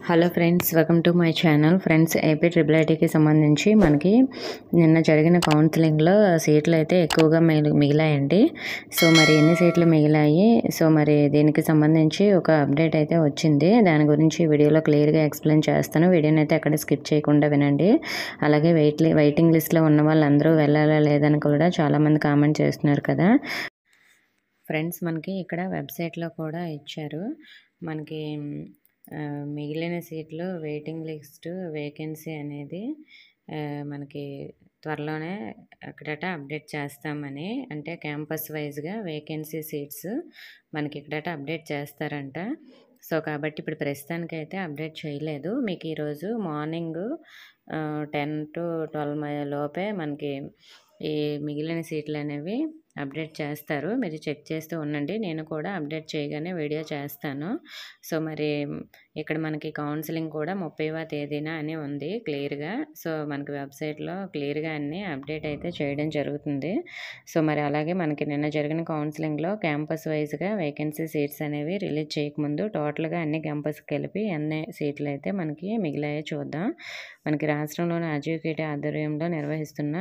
Hello friends, welcome to my channel. Friends, AP triple ఐటీకి సంబంధించి మనకి నిన్న జరిగిన కౌన్సిలింగ్లో సీట్లు అయితే ఎక్కువగా మిగిలాయండి. సో మరి ఎన్ని సీట్లు మిగిలాయి, సో మరి దీనికి సంబంధించి ఒక అప్డేట్ అయితే వచ్చింది. దాని గురించి వీడియోలో క్లియర్గా ఎక్స్ప్లెయిన్ చేస్తాను. వీడియోని అయితే అక్కడ స్కిప్ చేయకుండా వినండి. అలాగే వెయిటింగ్ లిస్ట్లో ఉన్న వాళ్ళందరూ వెళ్ళాలా లేదని కూడా చాలామంది కామెంట్ చేస్తున్నారు కదా ఫ్రెండ్స్. మనకి ఇక్కడ వెబ్సైట్లో కూడా ఇచ్చారు. మనకి మిగిలిన సీట్లు వెయిటింగ్ లిస్ట్ వేకెన్సీ అనేది మనకి త్వరలోనే అక్కడట అప్డేట్ చేస్తామని, అంటే క్యాంపస్ వైజ్గా వేకెన్సీ సీట్స్ మనకి ఇక్కడట అప్డేట్ చేస్తారంట. సో కాబట్టి ఇప్పుడు ప్రస్తుతానికైతే అప్డేట్ చేయలేదు. మీకు ఈరోజు మార్నింగ్ 10 to 12 లోపే మనకి ఈ మిగిలిన సీట్లు అనేవి అప్డేట్ చేస్తారు. మీరు చెక్ చేస్తూ ఉండండి. నేను కూడా అప్డేట్ చేయగానే వీడియో చేస్తాను. సో మరి ఇక్కడ మనకి కౌన్సిలింగ్ కూడా 30వ తేదీన అని ఉంది క్లియర్గా. సో మనకి వెబ్సైట్లో క్లియర్గా అన్నీ అప్డేట్ అయితే చేయడం జరుగుతుంది. సో మరి అలాగే మనకి నిన్న జరిగిన కౌన్సిలింగ్లో క్యాంపస్ వైజ్గా వేకెన్సీ సీట్స్ అనేవి రిలీజ్ చేయకముందు టోటల్గా అన్ని క్యాంపస్కి కలిపి ఎన్ని సీట్లు అయితే మనకి మిగిలాయో చూద్దాం. మనకి రాష్ట్రంలోని ఎడ్యుకేటివ్ ఆధ్వర్యంలో నిర్వహిస్తున్న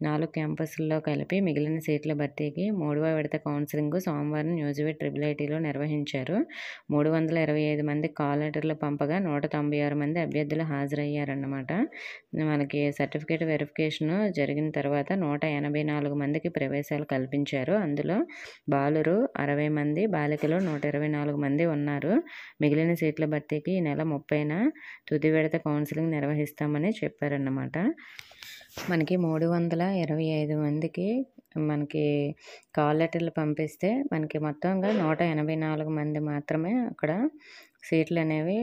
4 క్యాంపస్ల్లో కలిపి మిగిలిన సీట్ల భర్తీకి 3వ విడత కౌన్సిలింగ్ సోమవారం న్యూజివేడ్ ట్రిపుల్ ఐటీలో నిర్వహించారు. 325 మంది కాల్ లెటర్లు పంపగా 196 మంది అభ్యర్థులు హాజరయ్యారన్నమాట. మనకి సర్టిఫికేట్ వెరిఫికేషన్ జరిగిన తర్వాత 184 మందికి ప్రవేశాలు కల్పించారు. అందులో బాలురు 60 మంది, బాలికలు 124 మంది ఉన్నారు. మిగిలిన సీట్ల భర్తీకి ఈ నెల 30న తుది విడత కౌన్సిలింగ్ నిర్వహిస్తామని చెప్పారన్నమాట. మనకి 325 మందికి మనకి కాల్ లెటర్లు పంపిస్తే మనకి మొత్తంగా 184 మంది మాత్రమే అక్కడ సీట్లు అనేవి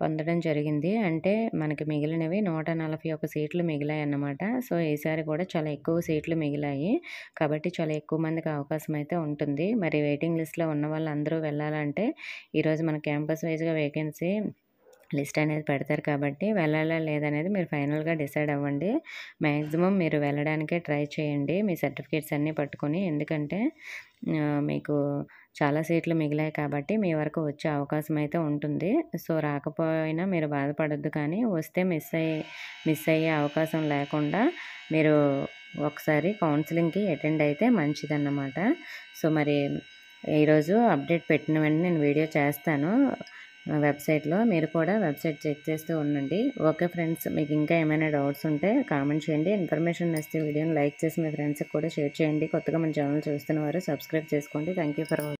పొందడం జరిగింది. అంటే మనకి మిగిలినవి 141 సీట్లు మిగిలాయి అన్నమాట. సో ఈసారి కూడా చాలా ఎక్కువ సీట్లు మిగిలాయి కాబట్టి చాలా ఎక్కువ మందికి అవకాశం అయితే ఉంటుంది. మరి వెయిటింగ్ లిస్ట్లో ఉన్న వాళ్ళందరూ వెళ్ళాలంటే ఈరోజు మన క్యాంపస్ వైజ్గా వేకెన్సీ లిస్ట్ అనేది పెడతారు కాబట్టి వెళ్ళాలా లేదనేది మీరు ఫైనల్గా డిసైడ్ అవ్వండి. మ్యాక్సిమం మీరు వెళ్ళడానికే ట్రై చేయండి మీ సర్టిఫికేట్స్ అన్నీ పట్టుకొని. ఎందుకంటే మీకు చాలా సీట్లు మిగిలాయి కాబట్టి మీ వరకు వచ్చే అవకాశం అయితే ఉంటుంది. సో రాకపోయినా మీరు బాధపడొద్దు, కానీ వస్తే మిస్ అయ్యే అవకాశం లేకుండా మీరు ఒకసారి కౌన్సిలింగ్కి అటెండ్ అయితే మంచిదన్నమాట. సో మరి ఈరోజు అప్డేట్ పెట్టిన వెంటనే నేను వీడియో చేస్తాను వెబ్సైట్లో. మీరు కూడా వెబ్సైట్ చెక్ చేస్తూ ఉండండి. ఓకే ఫ్రెండ్స్, మీకు ఇంకా ఏమైనా డౌట్స్ ఉంటే కామెంట్ చేయండి. ఇన్ఫర్మేషన్ నచ్చితే వీడియోని లైక్ చేసి మీ ఫ్రెండ్స్కి కూడా షేర్ చేయండి. కొత్తగా మన ఛానల్ చూస్తున్న వారు సబ్స్క్రైబ్ చేసుకోండి. Thank you for watching.